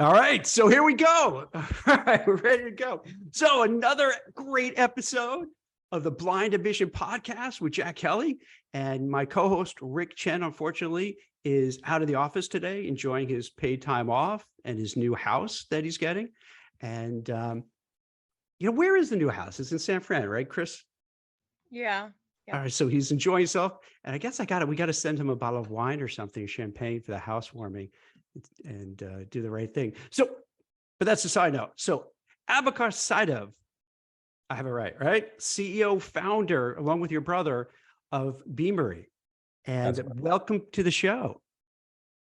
All right, so here we go. All right, we're ready to go. So another great episode of the Blind Ambition podcast with Jack Kelly, and my co-host Rick Chen, unfortunately, is out of the office today, enjoying his paid time off and his new house that he's getting. And where is the new house? It's in San Fran, right, Chris? Yeah. All right, so he's enjoying himself, and I guess we got to send him a bottle of wine or something, champagne for the housewarming, and do the right thing. So, but that's a side note. So, Abakar Saidov, I have it right? CEO, founder, along with your brother, of Beamery, and welcome to the show.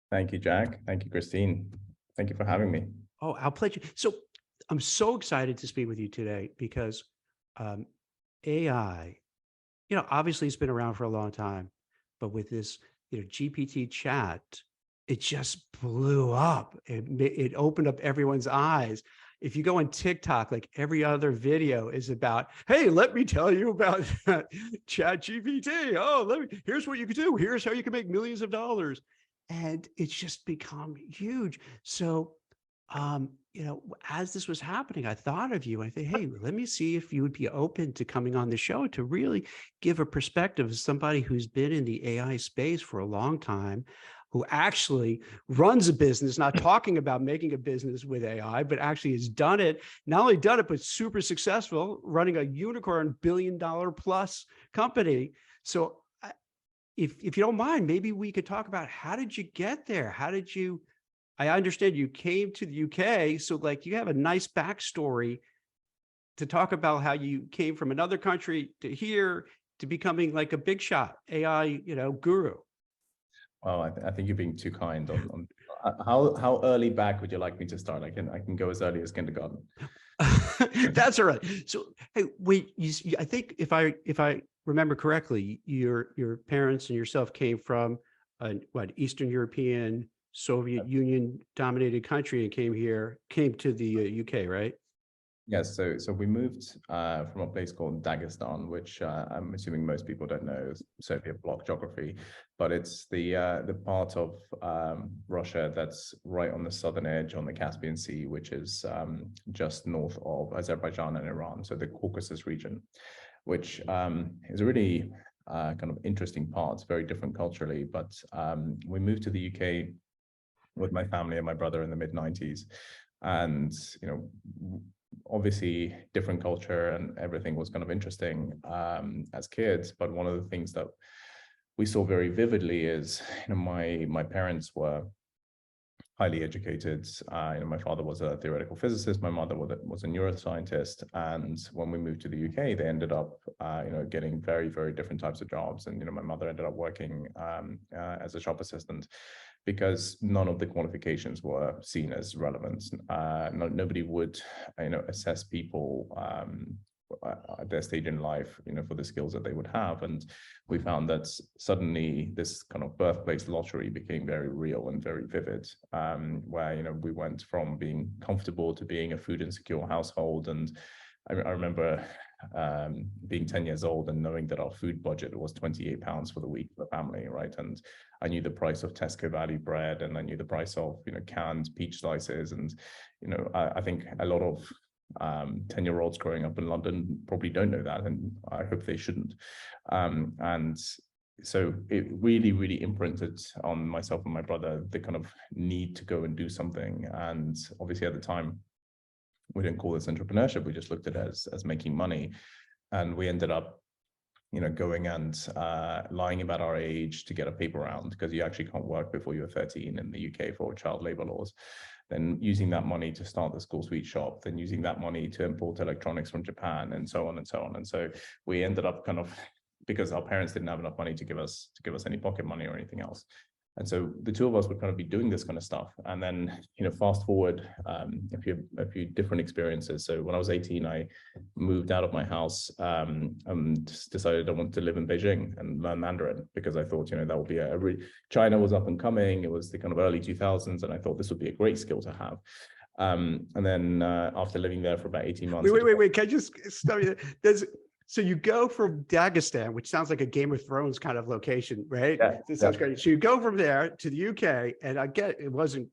Thank you, Jack. Thank you, Christine. Thank you for having me. Oh, our pleasure. So, I'm so excited to speak with you today because AI. Obviously it's been around for a long time, but with this, GPT chat, it just blew up. It opened up everyone's eyes. If you go on TikTok, like every other video is about, hey, let me tell you about Chat GPT. Oh, here's what you can do. Here's how you can make millions of dollars. And it's just become huge. So, as this was happening, I thought of you. I think, hey, let me see if you would be open to coming on the show to really give a perspective as somebody who's been in the AI space for a long time, who actually runs a business, not talking about making a business with AI, but actually has done it, not only done it, but super successful, running a unicorn $1 billion plus company. So if you don't mind, maybe we could talk about how did you get there? I understand you came to the UK, so like you have a nice backstory to talk about how you came from another country to here to becoming like a big shot AI, guru. Well, I think you're being too kind on how early back would you like me to start? I can go as early as kindergarten. That's all right. So, hey, wait, I think if I remember correctly, your parents and yourself came from Eastern European, Soviet Union dominated country and came to the UK, right? Yes. So we moved from a place called Dagestan, which I'm assuming most people don't know Soviet bloc geography, but it's the part of Russia that's right on the southern edge on the Caspian Sea, which is just north of Azerbaijan and Iran. So the Caucasus region, which is a really kind of interesting part. It's very different culturally, but we moved to the UK with my family and my brother in the mid-90s, and obviously different culture and everything was kind of interesting as kids. But one of the things that we saw very vividly is my parents were highly educated. My father was a theoretical physicist, my mother was a neuroscientist, and when we moved to the UK, they ended up getting very, very different types of jobs. And my mother ended up working as a shop assistant, because none of the qualifications were seen as relevant. Nobody would, assess people at their stage in life, for the skills that they would have. And we found that suddenly this kind of birthplace lottery became very real and very vivid, where, we went from being comfortable to being a food insecure household. And I remember being 10 years old and knowing that our food budget was £28 for the week for the family, right? And I knew the price of Tesco Valley bread, and I knew the price of canned peach slices. And I think a lot of 10-year-olds growing up in London probably don't know that, and I hope they shouldn't. And so it really, really imprinted on myself and my brother the kind of need to go and do something. And obviously at the time, we didn't call this entrepreneurship. We just looked at it as making money. And we ended up, going and lying about our age to get a paper round, because you actually can't work before you're 13 in the UK for child labor laws. Then using that money to start the school sweet shop, then using that money to import electronics from Japan, and so on and so on. And so we ended up kind of, because our parents didn't have enough money to give us any pocket money or anything else. And so the two of us would kind of be doing this kind of stuff. And then, fast forward a few different experiences. So when I was 18, I moved out of my house and decided I wanted to live in Beijing and learn Mandarin, because I thought, that would be China was up and coming. It was the kind of early 2000s. And I thought this would be a great skill to have. And then after living there for about 18 months. Wait. Can I just stop you there? So you go from Dagestan, which sounds like a Game of Thrones kind of location, right? Yeah, This sounds great. So you go from there to the UK, and I get it wasn't,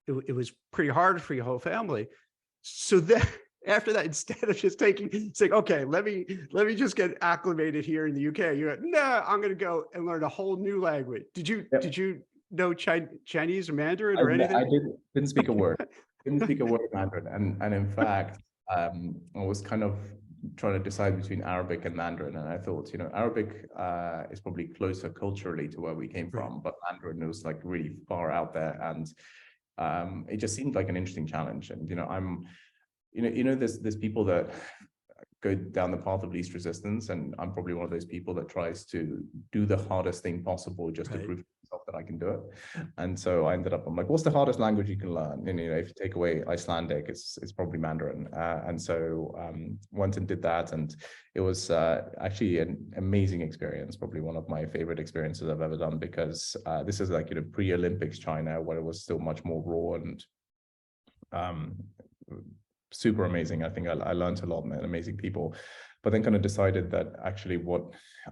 it was pretty hard for your whole family. So then after that, instead of just saying, okay, let me just get acclimated here in the UK, you're like, no, I'm going to go and learn a whole new language. Did you know Chinese or Mandarin or anything? I didn't speak a word. Didn't speak a word of Mandarin, and in fact, I was kind of trying to decide between Arabic and Mandarin, and I thought, Arabic is probably closer culturally to where we came from, but Mandarin was like really far out there, and it just seemed like an interesting challenge. And there's people that go down the path of least resistance, and I'm probably one of those people that tries to do the hardest thing possible just to prove to myself that I can do it. And so I ended up, I'm like, what's the hardest language you can learn? And if you take away Icelandic, it's probably Mandarin. And so went and did that, and it was actually an amazing experience, probably one of my favorite experiences I've ever done, because this is like pre-Olympics China, where it was still much more raw and super amazing. I think I learned a lot, met amazing people, but then kind of decided that actually what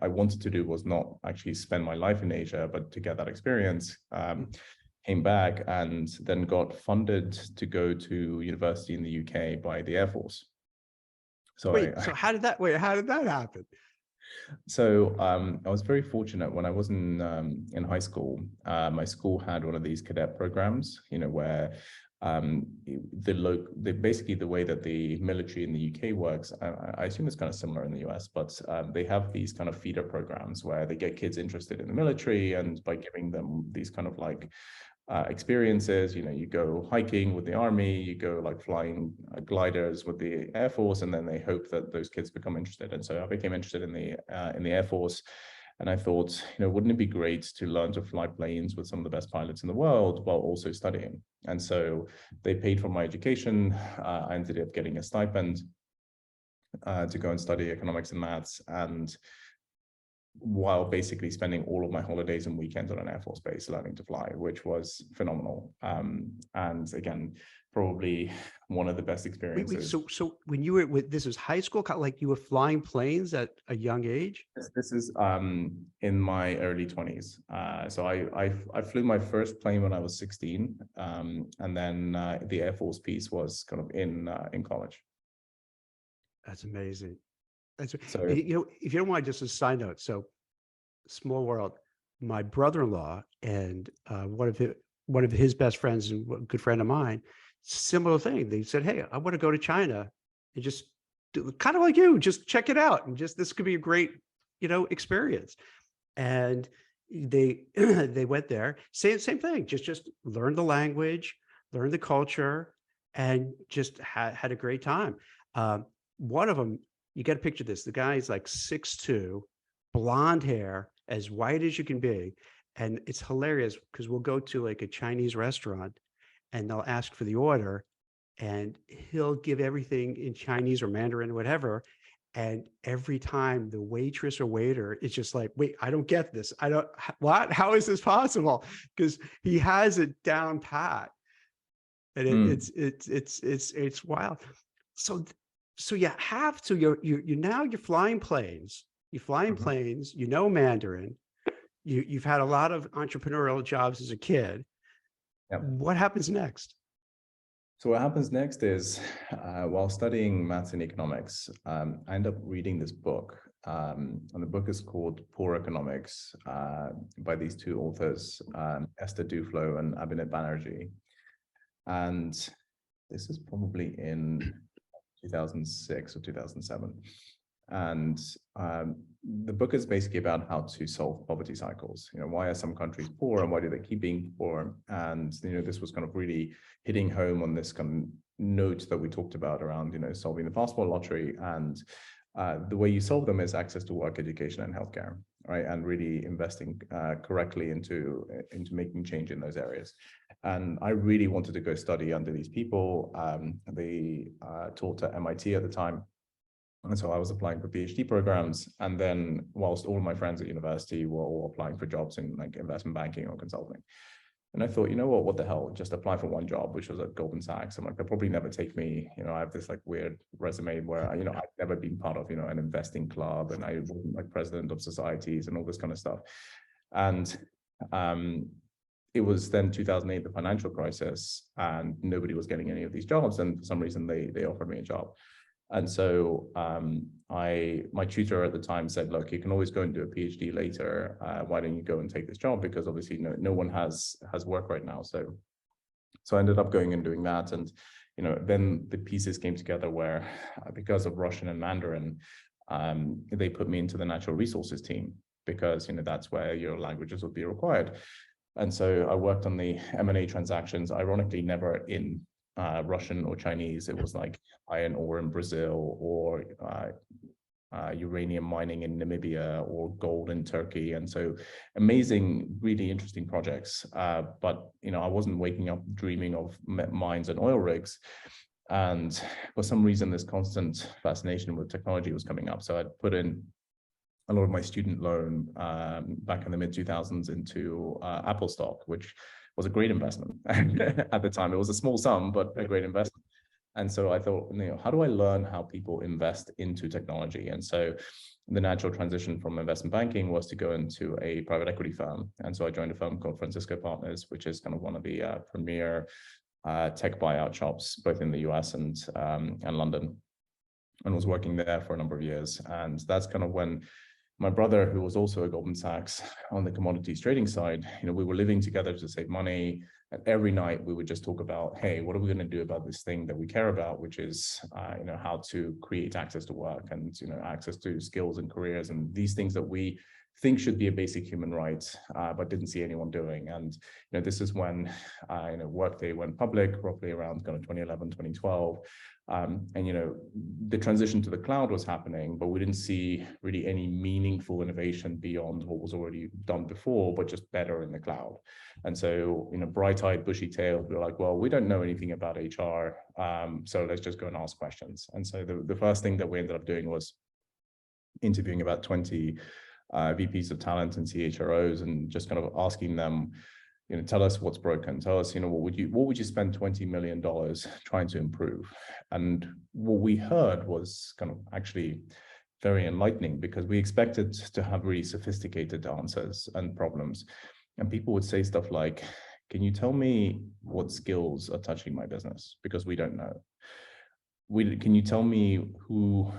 I wanted to do was not actually spend my life in Asia, but to get that experience. Came back and then got funded to go to university in the UK by the Air Force. So so how did that happen? So I was very fortunate when I was in high school. My school had one of these cadet programs, where basically the way that the military in the UK works, I assume it's kind of similar in the US, but they have these kind of feeder programs where they get kids interested in the military, and by giving them these kind of like experiences, you go hiking with the army, you go like flying gliders with the Air Force, and then they hope that those kids become interested. And so I became interested in the Air Force. And I thought, wouldn't it be great to learn to fly planes with some of the best pilots in the world while also studying? And so they paid for my education. I ended up getting a stipend to go and study economics and maths, and while basically spending all of my holidays and weekends on an Air Force base learning to fly, which was phenomenal. And again, probably one of the best experiences. So when you were this was high school, like you were flying planes at a young age? This is in my early 20s. So I flew my first plane when I was 16, and then the Air Force piece was kind of in college. That's amazing. So, if you don't mind, just a side note. So, small world. My brother-in-law and one of his best friends and a good friend of mine, similar thing. They said, "Hey, I want to go to China and just do kind of like you, just check it out, and just this could be a great, experience." And they they went there. Same thing. Just learn the language, learn the culture, and just had a great time. One of them. You got to picture this. The guy is like 6'2", blonde hair, as white as you can be. And it's hilarious because we'll go to like a Chinese restaurant and they'll ask for the order and he'll give everything in Chinese or Mandarin or whatever. And every time the waitress or waiter is just like, wait, I don't get this. What? How is this possible? Because he has it down pat. And it's wild. So you have to, you're flying planes, planes, Mandarin, you've had a lot of entrepreneurial jobs as a kid. Yep. What happens next? So what happens next is, while studying maths and economics, I end up reading this book, and the book is called Poor Economics, by these two authors, Esther Duflo and Abhinav Banerjee. And this is probably in 2006 or 2007. And the book is basically about how to solve poverty cycles. Why are some countries poor and why do they keep being poor? And, this was kind of really hitting home on this kind of note that we talked about around, solving the passport lottery. And the way you solve them is access to work, education, and healthcare, right? And really investing correctly into making change in those areas. And I really wanted to go study under these people. They taught at MIT at the time. And so I was applying for PhD programs. And then whilst all of my friends at university were all applying for jobs in like investment banking or consulting. And I thought, what the hell, just apply for one job, which was at Goldman Sachs. I'm like, they'll probably never take me. I have this like weird resume where, I've never been part of, an investing club, and I wasn't like president of societies and all this kind of stuff. And it was then 2008, the financial crisis, and nobody was getting any of these jobs. And for some reason, they offered me a job. And so my tutor at the time said, look, you can always go and do a PhD later. Why don't you go and take this job? Because obviously no one has work right now. So I ended up going and doing that. And, then the pieces came together where because of Russian and Mandarin, they put me into the natural resources team because, that's where your languages would be required. And so I worked on the M&A transactions, ironically, never in Russian or Chinese. It was like iron ore in Brazil or uranium mining in Namibia or gold in Turkey. And so amazing, really interesting projects. But, I wasn't waking up dreaming of mines and oil rigs. And for some reason, this constant fascination with technology was coming up. So I'd put in a lot of my student loan back in the mid-2000s into Apple stock, which was a great investment at the time. It was a small sum, but a great investment. And so I thought, how do I learn how people invest into technology? And so the natural transition from investment banking was to go into a private equity firm. And so I joined a firm called Francisco Partners, which is kind of one of the premier tech buyout shops, both in the US and London, and was working there for a number of years. And that's kind of when my brother, who was also at Goldman Sachs on the commodities trading side, we were living together to save money. And every night we would just talk about, hey, what are we going to do about this thing that we care about, which is, how to create access to work and, access to skills and careers and these things that we think should be a basic human right, but didn't see anyone doing. And, this is when, Workday went public, roughly around kind of 2011, 2012. And, the transition to the cloud was happening, but we didn't see really any meaningful innovation beyond what was already done before, but just better in the cloud. And so, bright-eyed, bushy-tailed, we were like, well, we don't know anything about HR, so let's just go and ask questions. And so the first thing that we ended up doing was interviewing about 20 VPs of talent and CHROs and just kind of asking them, tell us what's broken. Tell us, what would you spend $20 million trying to improve? And what we heard was kind of actually very enlightening because we expected to have really sophisticated answers and problems. And people would say stuff like, can you tell me what skills are touching my business? Because we don't know. Can you tell me who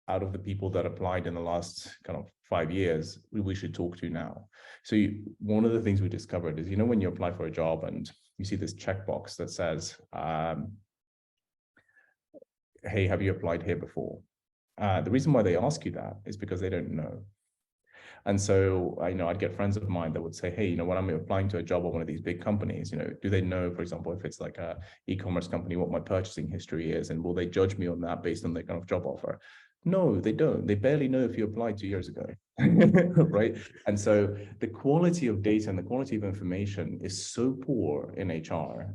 out of the people that applied in the last kind of 5 years, we should talk to now? So one of the things we discovered is, when you apply for a job and you see this checkbox that says, hey, have you applied here before? The reason why they ask you that is because they don't know. And so, I'd get friends of mine that would say, hey, when I'm applying to a job at one of these big companies, do they know, for example, if it's like a e-commerce company, what my purchasing history is, and will they judge me on that based on their kind of job offer? No, they don't. They barely know if you applied 2 years ago, right? And so the quality of data and the quality of information is so poor in HR.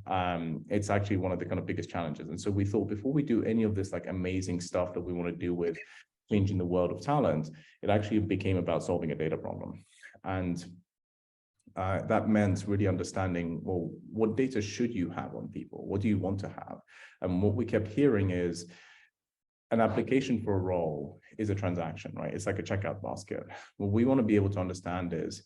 It's actually one of the kind of biggest challenges. And so we thought before we do any of this like amazing stuff that we want to do with changing the world of talent, it actually became about solving a data problem. And that meant really understanding, well, what data should you have on people? What do you want to have? And what we kept hearing is, an application for a role is a transaction, right? It's like a checkout basket. What we want to be able to understand is,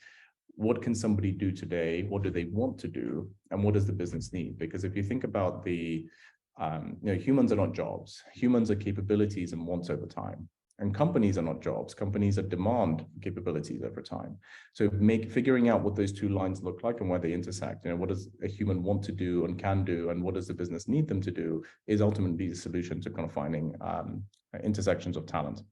what can somebody do today? What do they want to do? And what does the business need? Because if you think about humans are not jobs. Humans are capabilities and wants over time. And companies are not jobs. Companies are demand capabilities over time. So figuring out what those two lines look like and where they intersect, what does a human want to do and can do, and what does the business need them to do, is ultimately the solution to kind of finding intersections of talent.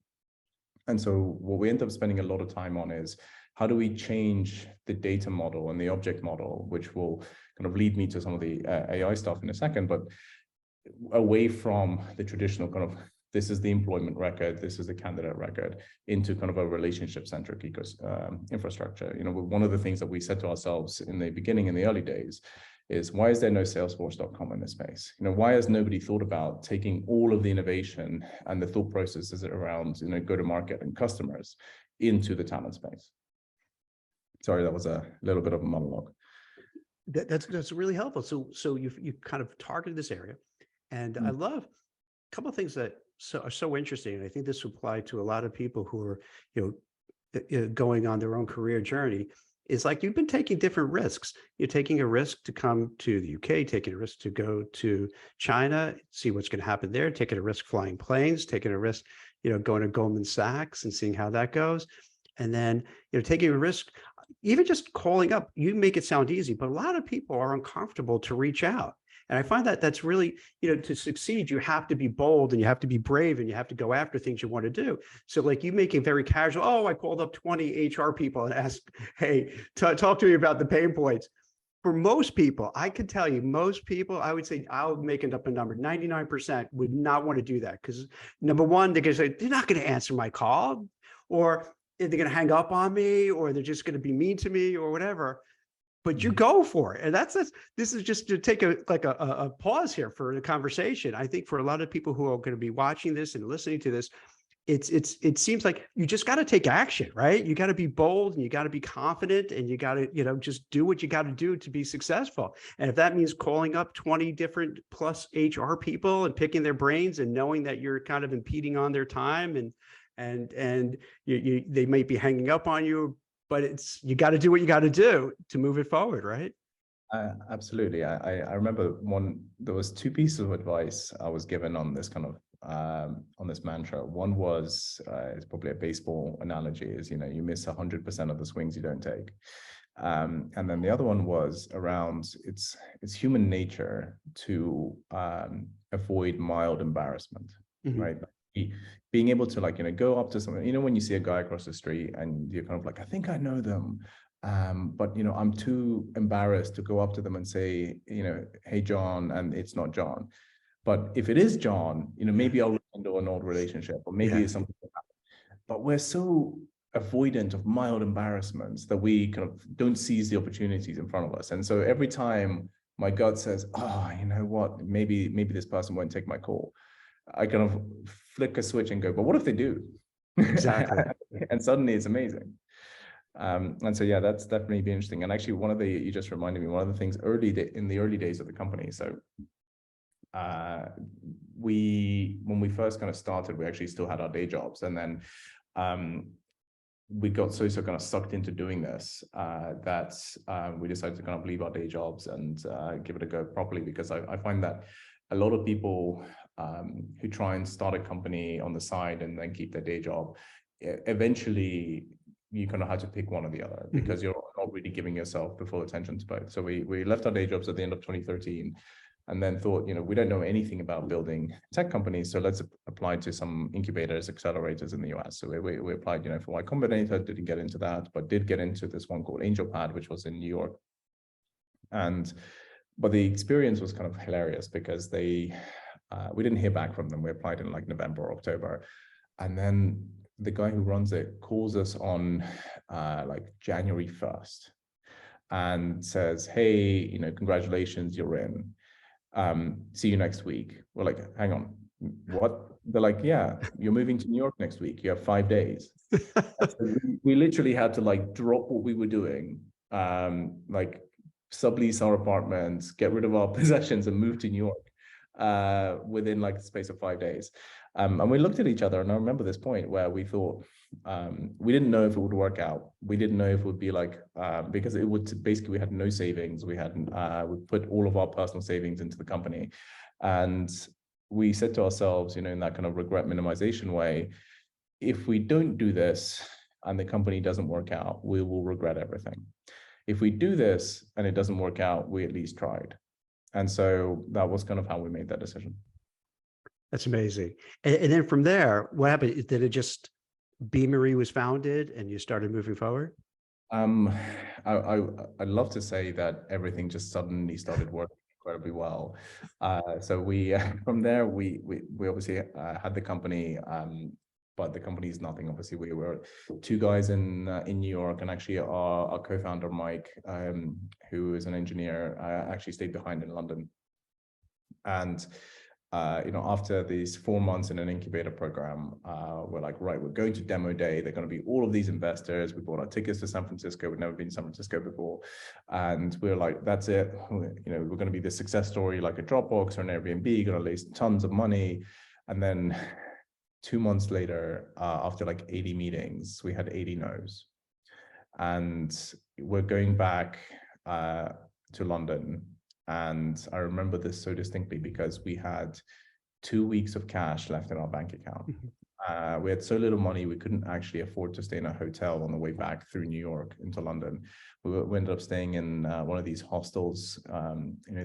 And so what we end up spending a lot of time on is, how do we change the data model and the object model, which will kind of lead me to some of the AI stuff in a second, but away from the traditional kind of, this is the employment record, this is the candidate record, into kind of a relationship-centric infrastructure. One of the things that we said to ourselves in the beginning, in the early days, is, why is there no Salesforce.com in this space? Why has nobody thought about taking all of the innovation and the thought processes around, go-to-market and customers into the talent space? Sorry, that was a little bit of a monologue. That's really helpful. So you kind of targeted this area, and I love a couple of things that are so interesting. And I think this will apply to a lot of people who are, going on their own career journey. is like you've been taking different risks. You're taking a risk to come to the UK, taking a risk to go to China, see what's going to happen there, taking a risk flying planes, taking a risk, going to Goldman Sachs and seeing how that goes. And then, taking a risk, even just calling up, you make it sound easy, but a lot of people are uncomfortable to reach out. And I find that that's really, to succeed, you have to be bold and you have to be brave and you have to go after things you want to do. So like you make it very casual. Oh, I called up 20 HR people and asked, hey, talk to me about the pain points. For most people, I can tell you, most people, I would say, I'll make it up a number, 99% would not want to do that. Because number one, they're going to say, they're not going to answer my call, or they're going to hang up on me, or they're just going to be mean to me or whatever. But you go for it. And this is just to take a pause here for the conversation. I think for a lot of people who are going to be watching this and listening to this, it seems like you just got to take action, right? You got to be bold and you got to be confident and you got to, just do what you got to do to be successful. And if that means calling up 20 different plus HR people and picking their brains and knowing that you're kind of impeding on their time and they might be hanging up on you, but you got to do what you got to do to move it forward, right? Absolutely. I remember there was two pieces of advice I was given on this kind of on this mantra. One was it's probably a baseball analogy, is you miss 100% of the swings you don't take, and then the other one was around it's human nature to avoid mild embarrassment, right? Being able to go up to someone, when you see a guy across the street and you're kind of like, I think I know them, but I'm too embarrassed to go up to them and say, hey John, and it's not John. But if it is John, maybe I'll rekindle an old relationship, or maybe it's something like that. But we're so avoidant of mild embarrassments that we kind of don't seize the opportunities in front of us. And so every time my gut says, oh, you know what, maybe this person won't take my call, I kind of flick a switch and go, but what if they do? Exactly. And suddenly it's amazing. And so, yeah, that's definitely been interesting. And actually, you just reminded me, one of the things in the early days of the company. So when we first kind of started, we actually still had our day jobs. And then we got so kind of sucked into doing this that we decided to kind of leave our day jobs and give it a go properly, because I find that a lot of people who try and start a company on the side and then keep their day job, eventually you kind of have to pick one or the other, because you're not really giving yourself the full attention to both. So we left our day jobs at the end of 2013 and then thought, we don't know anything about building tech companies, so let's apply to some incubators, accelerators in the US. So we applied, for Y Combinator, didn't get into that, but did get into this one called AngelPad, which was in New York. But the experience was kind of hilarious, because we didn't hear back from them. We applied in November or October. And then the guy who runs it calls us on January 1st and says, hey, congratulations, you're in. See you next week. We're like, hang on, what? They're like, yeah, you're moving to New York next week. You have 5 days. So we literally had to drop what we were doing, sublease our apartments, get rid of our possessions and move to New York within the space of 5 days. And we looked at each other, and I remember this point where we thought, we didn't know if it would work out. We didn't know if it would be because it would basically, we had no savings. We put all of our personal savings into the company. And we said to ourselves, in that kind of regret minimization way, if we don't do this and the company doesn't work out, we will regret everything. If we do this and it doesn't work out, we at least tried. And so that was kind of how we made that decision. That's amazing. And then from there, what happened? Did it just, Beamery was founded and you started moving forward? I'd love to say that everything just suddenly started working incredibly well. So we from there we obviously had the company, but the company is nothing. Obviously, we were two guys in New York, and actually our co-founder Mike, who is an engineer, actually stayed behind in London. And after these 4 months in an incubator program, we're like, right, we're going to demo day. They're going to be all of these investors. We bought our tickets to San Francisco. We'd never been to San Francisco before. And we're like, that's it. We're going to be the success story, like a Dropbox or an Airbnb, going to raise tons of money. And then 2 months later, after 80 meetings, we had 80 no's. And we're going back to London. And I remember this so distinctly because we had 2 weeks of cash left in our bank account. We had so little money, we couldn't actually afford to stay in a hotel on the way back through New York into London. We ended up staying in one of these hostels,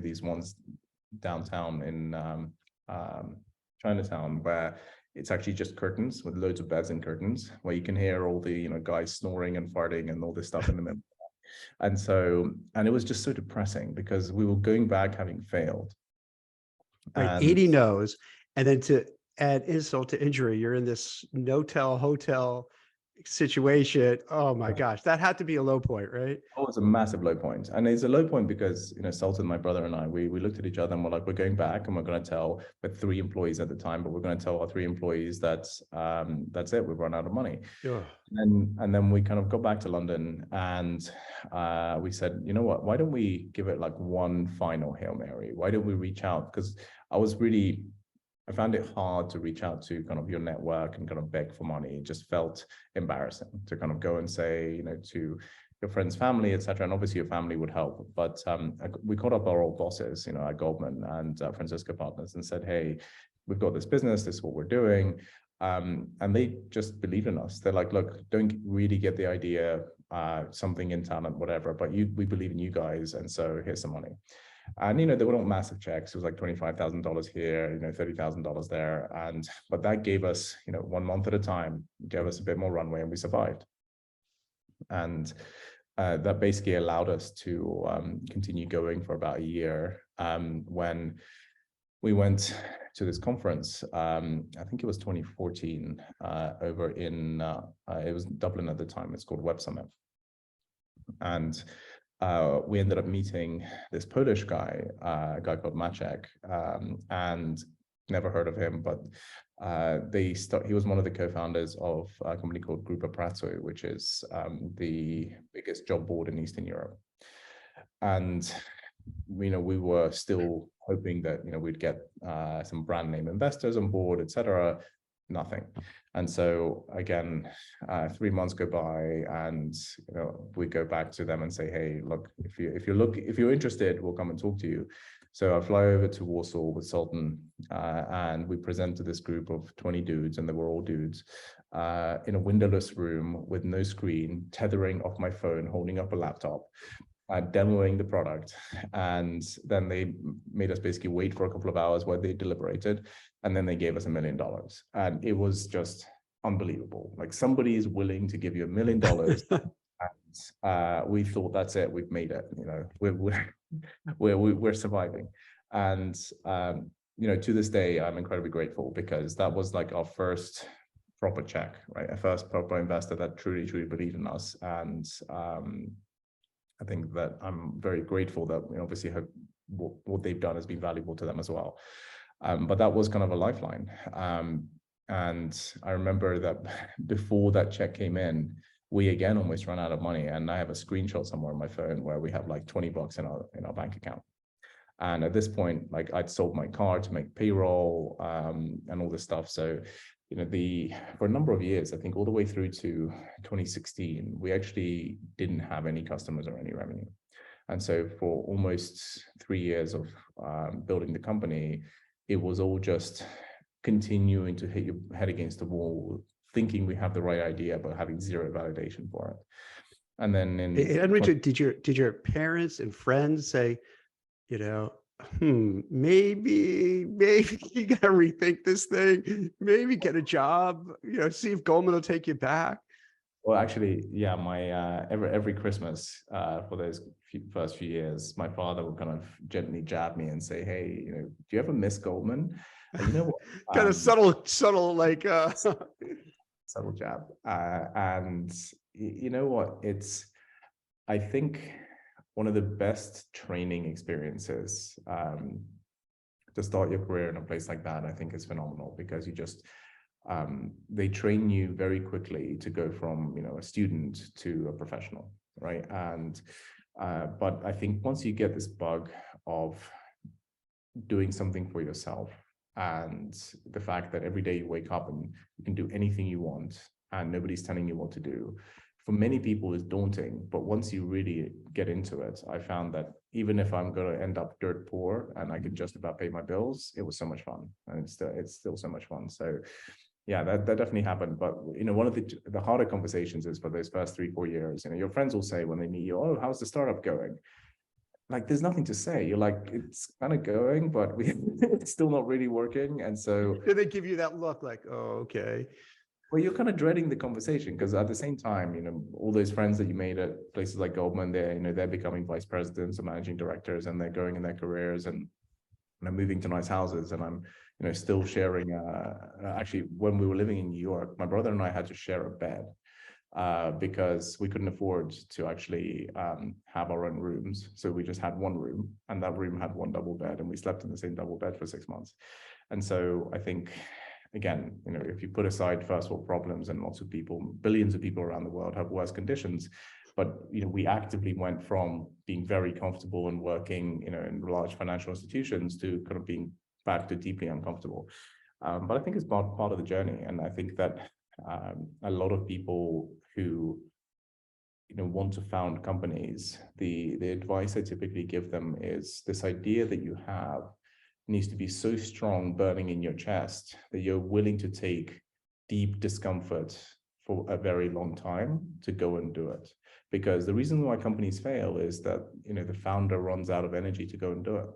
these ones downtown in Chinatown, where it's actually just curtains with loads of beds and curtains, where you can hear all the guys snoring and farting and all this stuff in the middle. And it was just so depressing because we were going back having failed. Right, 80 no's, and then to add insult to injury, you're in this no-tell hotel situation. Oh my gosh, that had to be a low point, right? Oh, it's a massive low point. And it's a low point because, Sultan, my brother, and I, we looked at each other and we're like, we're going back and we're going to tell, with 3 employees at the time, but we're going to tell our 3 employees that that's it, we've run out of money. Yeah. And then we kind of got back to London and we said, you know what, why don't we give it like one final Hail Mary? Why don't we reach out? Because I found it hard to reach out to kind of your network and kind of beg for money. It just felt embarrassing to kind of go and say, to your friend's family, etc. And obviously your family would help. But we called up our old bosses, at Goldman and Francisco Partners and said, hey, we've got this business, this is what we're doing. And they just believe in us. They're like, look, don't really get the idea, something in talent, whatever, but we believe in you guys. And so here's some money. And, they were not massive checks. It was like $25,000 here, $30,000 there. But that gave us, 1 month at a time, gave us a bit more runway and we survived. And that basically allowed us to continue going for about a year. When we went to this conference, I think it was 2014, over in, it was Dublin at the time, it's called Web Summit. And we ended up meeting this Polish guy, a guy called Maciek, and never heard of him, but he was one of the co-founders of a company called Grupa Pracuj, which is the biggest job board in Eastern Europe. And we were still hoping that we'd get some brand name investors on board, etc. Nothing. And so again, 3 months go by, and we go back to them and say, hey, look, if you're interested, we'll come and talk to you. So I fly over to Warsaw with Sultan, and we present to this group of 20 dudes, and they were all dudes, in a windowless room with no screen, tethering off my phone, holding up a laptop, demoing the product. And then they made us basically wait for a couple of hours while they deliberated, and then they gave us $1 million. And it was just unbelievable. Like, somebody is willing to give you $1 million. And we thought, that's it, we've made it. We're surviving. And to this day, I'm incredibly grateful, because that was like our first proper check, right? Our first proper investor that truly believed in us. And I think that I'm very grateful that obviously what they've done has been valuable to them as well. But that was kind of a lifeline. And I remember that before that check came in, we again almost ran out of money. And I have a screenshot somewhere on my phone where we have like $20 in our bank account. And at this point, like, I'd sold my car to make payroll, and all this stuff. So, for a number of years, I think all the way through to 2016, we actually didn't have any customers or any revenue. And so for almost 3 years of building the company, it was all just continuing to hit your head against the wall, thinking we have the right idea, but having zero validation for it. And then did your parents and friends say, maybe you gotta rethink this thing, maybe get a job, see if Goldman will take you back? Well, actually, yeah, my every Christmas for those first few years, my father would kind of gently jab me and say, hey, do you ever miss Goldman? And you know what? Kind of subtle, like subtle jab. And you know what? It's, I think, one of the best training experiences to start your career in a place like that. I think is phenomenal, because you just they train you very quickly to go from a student to a professional, right? And but I think once you get this bug of doing something for yourself, and the fact that every day you wake up and you can do anything you want and nobody's telling you what to do, for many people is daunting, but once you really get into it, I found that even if I'm going to end up dirt poor and I can just about pay my bills, it was so much fun, and it's still so much fun. So yeah, that definitely happened. But one of the harder conversations is for those first 3-4 years. Your friends will say when they meet you, "Oh, how's the startup going?" Like, there's nothing to say. You're like, it's kind of going, but it's still not really working. And so they give you that look like, oh, okay. Well, you're kind of dreading the conversation because at the same time, all those friends that you made at places like Goldman, they're becoming vice presidents or managing directors, and they're going in their careers and moving to nice houses. And I'm, still sharing. Actually, when we were living in New York, my brother and I had to share a bed because we couldn't afford to actually have our own rooms. So we just had one room, and that room had one double bed, and we slept in the same double bed for 6 months. And so I think, again, if you put aside first world problems, and lots of people, billions of people around the world have worse conditions, but we actively went from being very comfortable and working, in large financial institutions to kind of being back to deeply uncomfortable. But I think it's part of the journey, and I think that a lot of people who want to found companies, the advice I typically give them is this idea that you have needs to be so strong, burning in your chest, that you're willing to take deep discomfort for a very long time to go and do it. Because the reason why companies fail is that the founder runs out of energy to go and do it,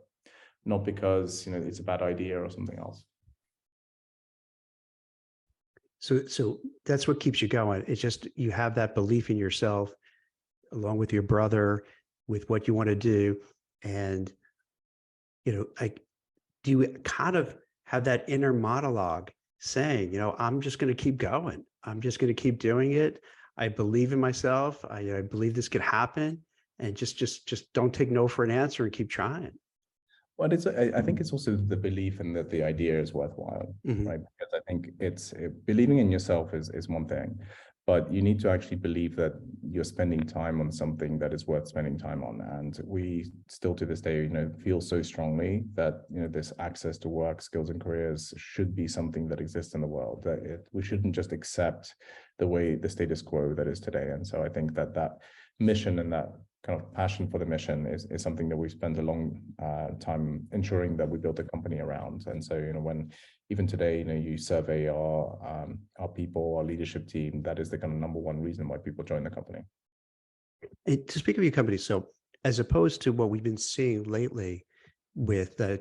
not because it's a bad idea or something else. So that's what keeps you going. It's just, you have that belief in yourself, along with your brother, with what you want to do. And, do you kind of have that inner monologue saying, I'm just going to keep going. I'm just going to keep doing it. I believe in myself. I believe this could happen, and just don't take no for an answer and keep trying. Well, I think it's also the belief in that the idea is worthwhile, right? Because I think it's believing in yourself is one thing, but you need to actually believe that you're spending time on something that is worth spending time on. And we still to this day, feel so strongly that, this access to work, skills, and careers should be something that exists in the world. That we shouldn't just accept the status quo that is today. And so I think that mission and that kind of passion for the mission is something that we've spent a long time ensuring that we built a company around. And so, when even today, you survey our people, our leadership team, that is the kind of number one reason why people join the company. And to speak of your company, so as opposed to what we've been seeing lately with the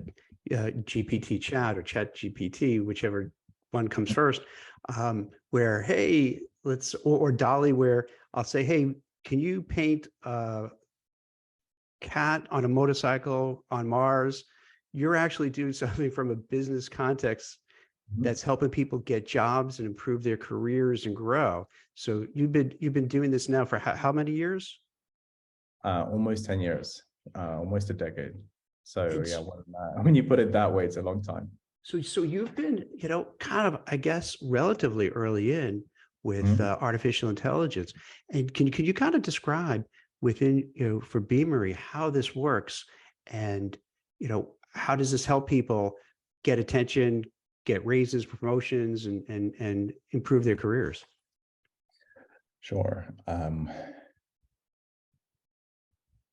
GPT chat or chat GPT, whichever one comes first, where, hey, or Dolly, where I'll say, hey, can you paint a cat on a motorcycle on Mars? You're actually doing something from a business context that's helping people get jobs and improve their careers and grow. So you've been doing this now for how many years? Almost 10 years, almost a decade. So yeah, when you put it that way, it's a long time. So you've been, kind of, I guess, relatively early in with artificial intelligence. And can you kind of describe within, for Beamery, how this works, and, how does this help people get attention, get raises, promotions, and improve their careers? Sure.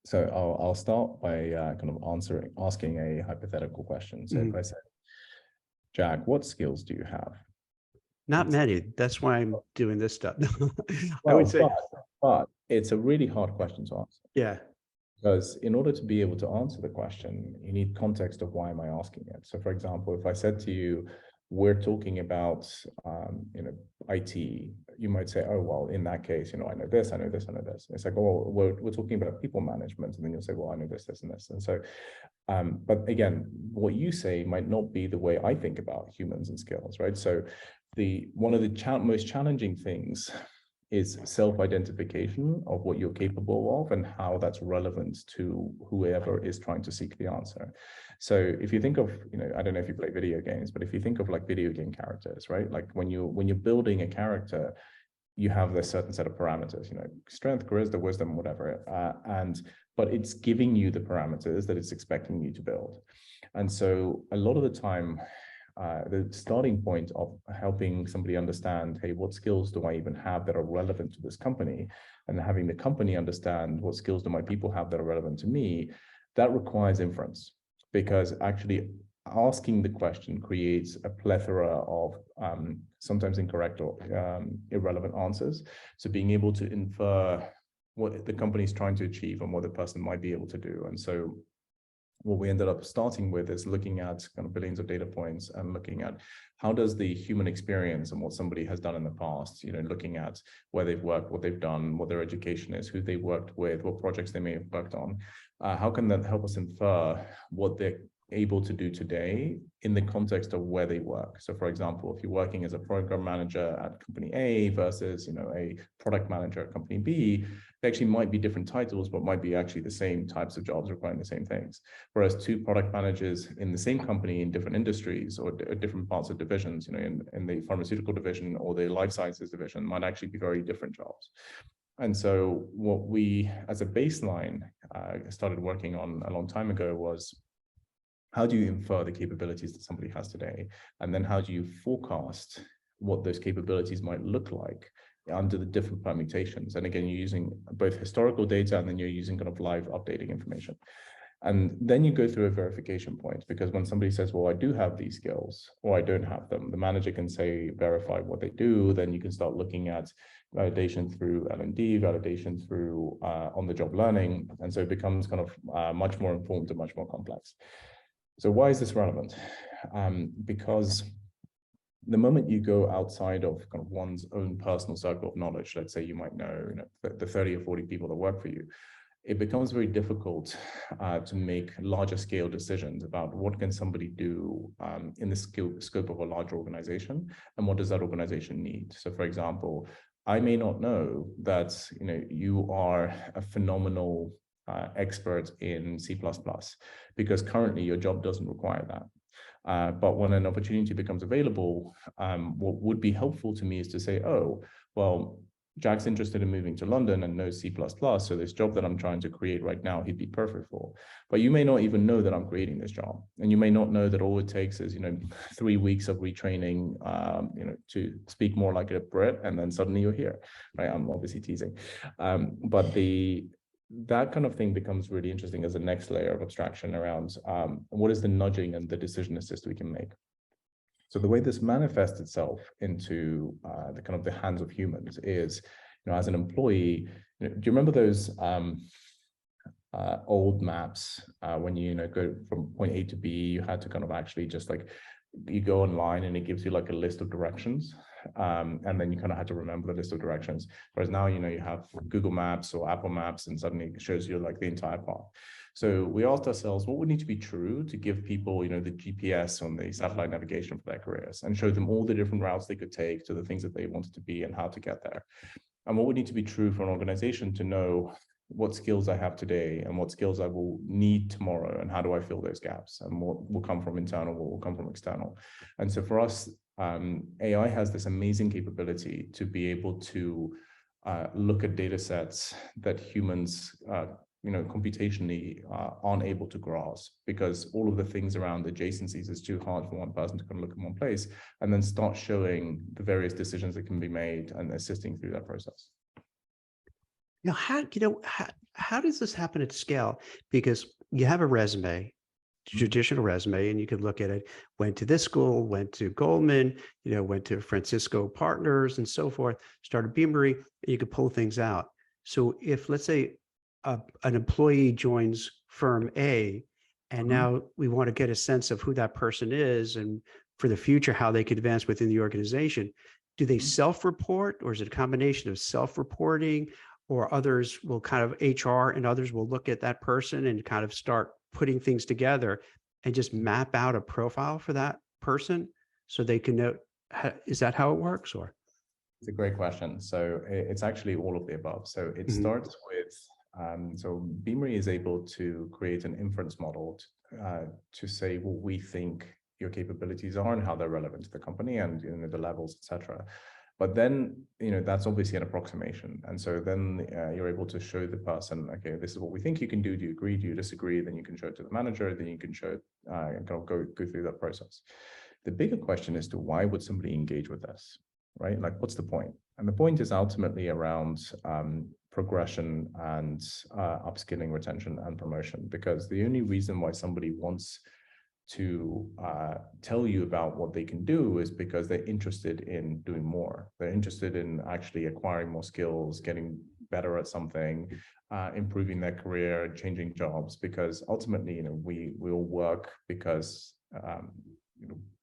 So I'll start by kind of asking a hypothetical question. So if I said, Jack, what skills do you have? Not many. That's why I'm doing this stuff. I would say, but it's a really hard question to answer. Yeah. Because in order to be able to answer the question, you need context of why am I asking it. So for example, if I said to you, we're talking about, IT, you might say, oh, well, in that case, I know this, I know this, I know this. It's like, oh, we're talking about people management. And then you'll say, well, I know this, this, and this. And so, but again, what you say might not be the way I think about humans and skills, right? So one of the most challenging things is self-identification of what you're capable of and how that's relevant to whoever is trying to seek the answer. So if you think of, I don't know if you play video games, but if you think of like video game characters, right? Like when you're building a character, you have a certain set of parameters, strength, charisma, wisdom, whatever. But it's giving you the parameters that it's expecting you to build. And so a lot of the time, the starting point of helping somebody understand, hey, what skills do I even have that are relevant to this company? And having the company understand what skills do my people have that are relevant to me, that requires inference, because actually asking the question creates a plethora of sometimes incorrect or irrelevant answers. So being able to infer what the company is trying to achieve and what the person might be able to do. And so what we ended up starting with is looking at kind of billions of data points and looking at how does the human experience and what somebody has done in the past, looking at where they've worked, what they've done, what their education is, who they worked with, what projects they may have worked on. How can that help us infer what they're able to do today in the context of where they work? So for example, if you're working as a program manager at company A versus a product manager at company B, they actually might be different titles, but might be actually the same types of jobs requiring the same things. Whereas two product managers in the same company in different industries or different parts of divisions, in the pharmaceutical division or the life sciences division, might actually be very different jobs. And so what we, as a baseline, started working on a long time ago was, how do you infer the capabilities that somebody has today? And then how do you forecast what those capabilities might look like under the different permutations? And again, you're using both historical data and then you're using kind of live updating information. And then you go through a verification point, because when somebody says, well, I do have these skills or I don't have them, the manager can say, verify what they do. Then you can start looking at validation through L&D, validation through on-the-job learning. And so it becomes kind of much more informed and much more complex. So why is this relevant? Because the moment you go outside of kind of one's own personal circle of knowledge, let's say you might know, the 30 or 40 people that work for you, it becomes very difficult to make larger scale decisions about what can somebody do in the scope of a larger organization, and what does that organization need. So for example, I may not know that you are a phenomenal expert in C++, because currently your job doesn't require that. But when an opportunity becomes available, what would be helpful to me is to say, oh, well, Jack's interested in moving to London and knows C++, so this job that I'm trying to create right now, he'd be perfect for. But you may not even know that I'm creating this job. And you may not know that all it takes is, 3 weeks of retraining, to speak more like a Brit, and then suddenly you're here, right? I'm obviously teasing. But that kind of thing becomes really interesting as a next layer of abstraction around what is the nudging and the decision assist we can make. So the way this manifests itself into the hands of humans is, as an employee, do you remember those old maps when you go from point A to B, you had to kind of actually just you go online and it gives you like a list of directions, and then you kind of had to remember the list of directions. Whereas now, you have Google Maps or Apple Maps, and suddenly it shows you like the entire path. So we asked ourselves, what would need to be true to give people, the GPS on the satellite navigation for their careers, and show them all the different routes they could take to the things that they wanted to be and how to get there. And what would need to be true for an organization to know what skills I have today and what skills I will need tomorrow, and how do I fill those gaps, and what will come from internal, what will come from external. And so for us, AI has this amazing capability to be able to look at data sets that humans computationally aren't able to grasp, because all of the things around adjacencies is too hard for one person to kind of look in one place, and then start showing the various decisions that can be made and assisting through that process. Now, how does this happen at scale? Because you have a resume, traditional resume, and you could look at it, went to this school, went to Goldman, went to Francisco Partners and so forth, started Beamery, and you could pull things out. So if, let's say, an employee joins firm A, and now we want to get a sense of who that person is and for the future, how they could advance within the organization, do they self-report, or is it a combination of self-reporting, or others will kind of HR and others will look at that person and kind of start putting things together and just map out a profile for that person so they can know? Is that how it works? Or it's a great question. So it's actually all of the above. So it starts with, so Beamery is able to create an inference model to say what we think your capabilities are and how they're relevant to the company and the levels, etc. But then, that's obviously an approximation. And so then you're able to show the person, okay, this is what we think you can do. Do you agree? Do you disagree? Then you can show it to the manager. Then you can show it, go through that process. The bigger question is to why would somebody engage with us, right? Like, what's the point? And the point is ultimately around progression and upskilling, retention, and promotion, because the only reason why somebody wants to tell you about what they can do is because they're interested in doing more. They're interested in actually acquiring more skills, getting better at something, improving their career, changing jobs, because ultimately, we all work because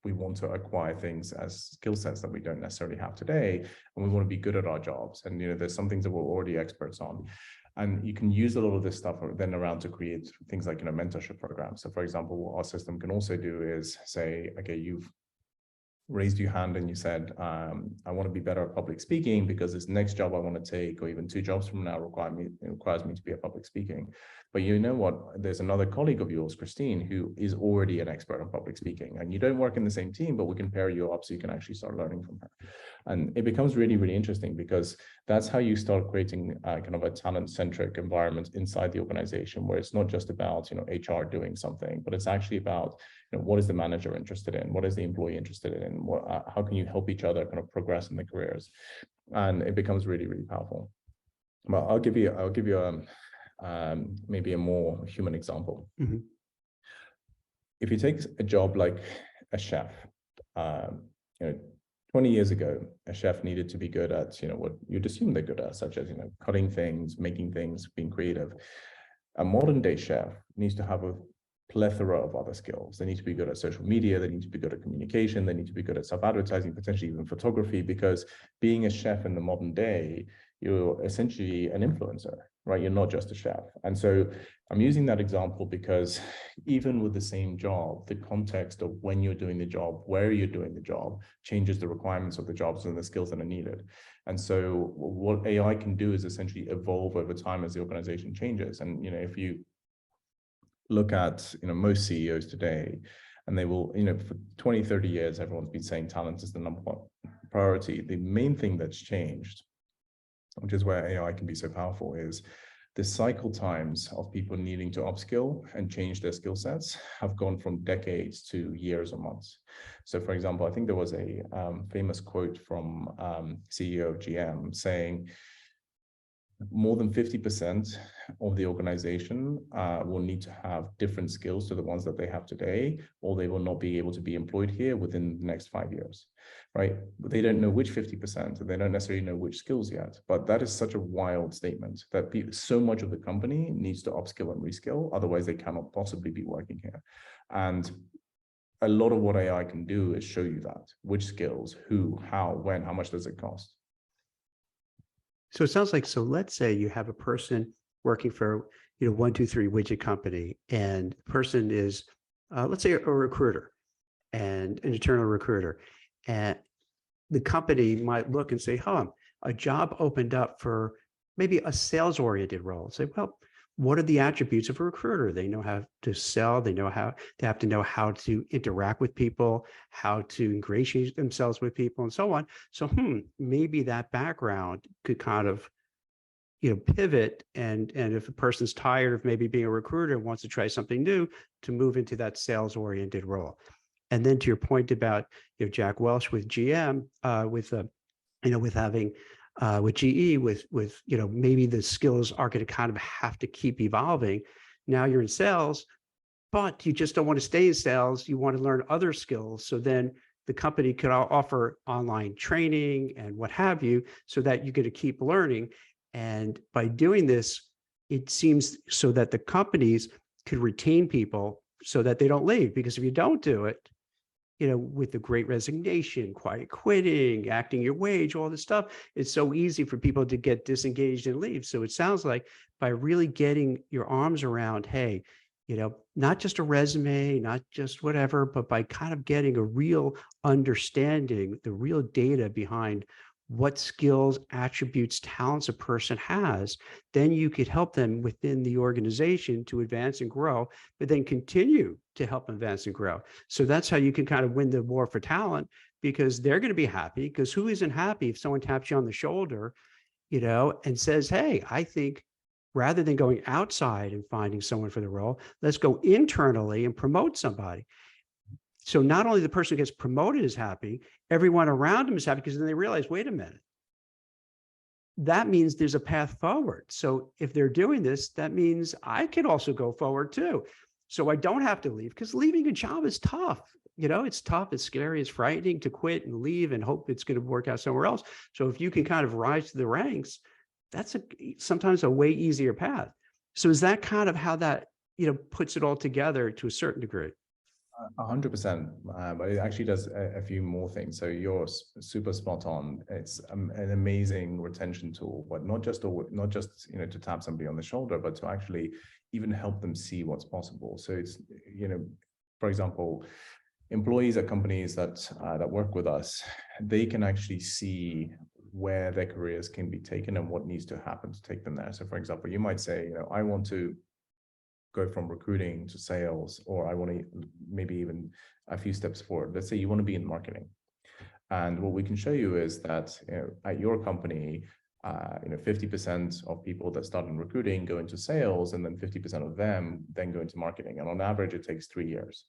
we want to acquire things as skill sets that we don't necessarily have today, and we want to be good at our jobs. And there's some things that we're already experts on. And you can use a lot of this stuff then around to create things like mentorship programs. So for example, what our system can also do is say, okay, you've raised your hand and you said, I want to be better at public speaking because this next job I want to take, or even 2 jobs from now, requires me to be a public speaking. But you know what? There's another colleague of yours, Christine, who is already an expert on public speaking, and you don't work in the same team, but we can pair you up so you can actually start learning from her. And it becomes really, really interesting, because that's how you start creating kind of a talent-centric environment inside the organization, where it's not just about HR doing something, but it's actually about what is the manager interested in, what is the employee interested in, how can you help each other kind of progress in their careers, and it becomes really, really powerful. Well, I'll give you maybe a more human example. Mm-hmm. If you take a job like a chef, 20 years ago, a chef needed to be good at, what you'd assume they're good at, such as, cutting things, making things, being creative. A modern day chef needs to have a plethora of other skills. They need to be good at social media. They need to be good at communication. They need to be good at self-advertising, potentially even photography, because being a chef in the modern day, you're essentially an influencer, right? You're not just a chef. And so I'm using that example because even with the same job, the context of when you're doing the job, where you're doing the job, changes the requirements of the jobs and the skills that are needed. And so what AI can do is essentially evolve over time as the organization changes. And, if you look at, most CEOs today, and they will, for 20, 30 years, everyone's been saying talent is the number one priority. The main thing that's changed, which is where AI can be so powerful, is the cycle times of people needing to upskill and change their skill sets have gone from decades to years or months. So for example, I think there was a famous quote from CEO of GM saying, more than 50% of the organization will need to have different skills to the ones that they have today, or they will not be able to be employed here within the next 5 years, right? But they don't know which 50%, and they don't necessarily know which skills yet. But that is such a wild statement that so much of the company needs to upskill and reskill, otherwise they cannot possibly be working here. And a lot of what AI can do is show you that, which skills, who, how, when, how much does it cost? So it sounds like, so let's say you have a person working for, 123 widget company, and the person is, let's say a recruiter and an internal recruiter. And the company might look and say, a job opened up for maybe a sales oriented role. Say, well, what are the attributes of a recruiter? They know how to sell. They have to know how to interact with people, how to ingratiate themselves with people, and so on. So, maybe that background could kind of, pivot. And if a person's tired of maybe being a recruiter and wants to try something new, to move into that sales oriented role. And then to your point about, Jack Welch with GM, with having with GE, with maybe the skills are going to kind of have to keep evolving. Now you're in sales, but you just don't want to stay in sales. You want to learn other skills. So then the company could offer online training and what have you, so that you're going to keep learning. And by doing this, it seems so that the companies could retain people so that they don't leave. Because if you don't do it, with the great resignation, quiet quitting, acting your wage, all this stuff, it's so easy for people to get disengaged and leave. So it sounds like by really getting your arms around, hey, not just a resume, not just whatever, but by kind of getting a real understanding, the real data behind what skills, attributes, talents a person has, then you could help them within the organization to advance and grow, but then continue to help advance and grow. So that's how you can kind of win the war for talent, because they're going to be happy. Because who isn't happy if someone taps you on the shoulder, and says, hey, I think rather than going outside and finding someone for the role, let's go internally and promote somebody. So not only the person who gets promoted is happy, everyone around him is happy, because then they realize, wait a minute, that means there's a path forward. So if they're doing this, that means I can also go forward too. So I don't have to leave, because leaving a job is tough. It's tough, it's scary, it's frightening to quit and leave and hope it's going to work out somewhere else. So if you can kind of rise to the ranks, that's sometimes a way easier path. So is that kind of how that, puts it all together to a certain degree? 100%, but it actually does a few more things. So you're super spot on. It's an amazing retention tool, but not just to tap somebody on the shoulder, but to actually even help them see what's possible. So it's for example, employees at companies that work with us, they can actually see where their careers can be taken and what needs to happen to take them there. So for example, you might say, I want to go from recruiting to sales, or I want to maybe even a few steps forward. Let's say you want to be in marketing. And what we can show you is that at your company, 50% of people that start in recruiting go into sales, and then 50% of them then go into marketing. And on average, it takes 3 years.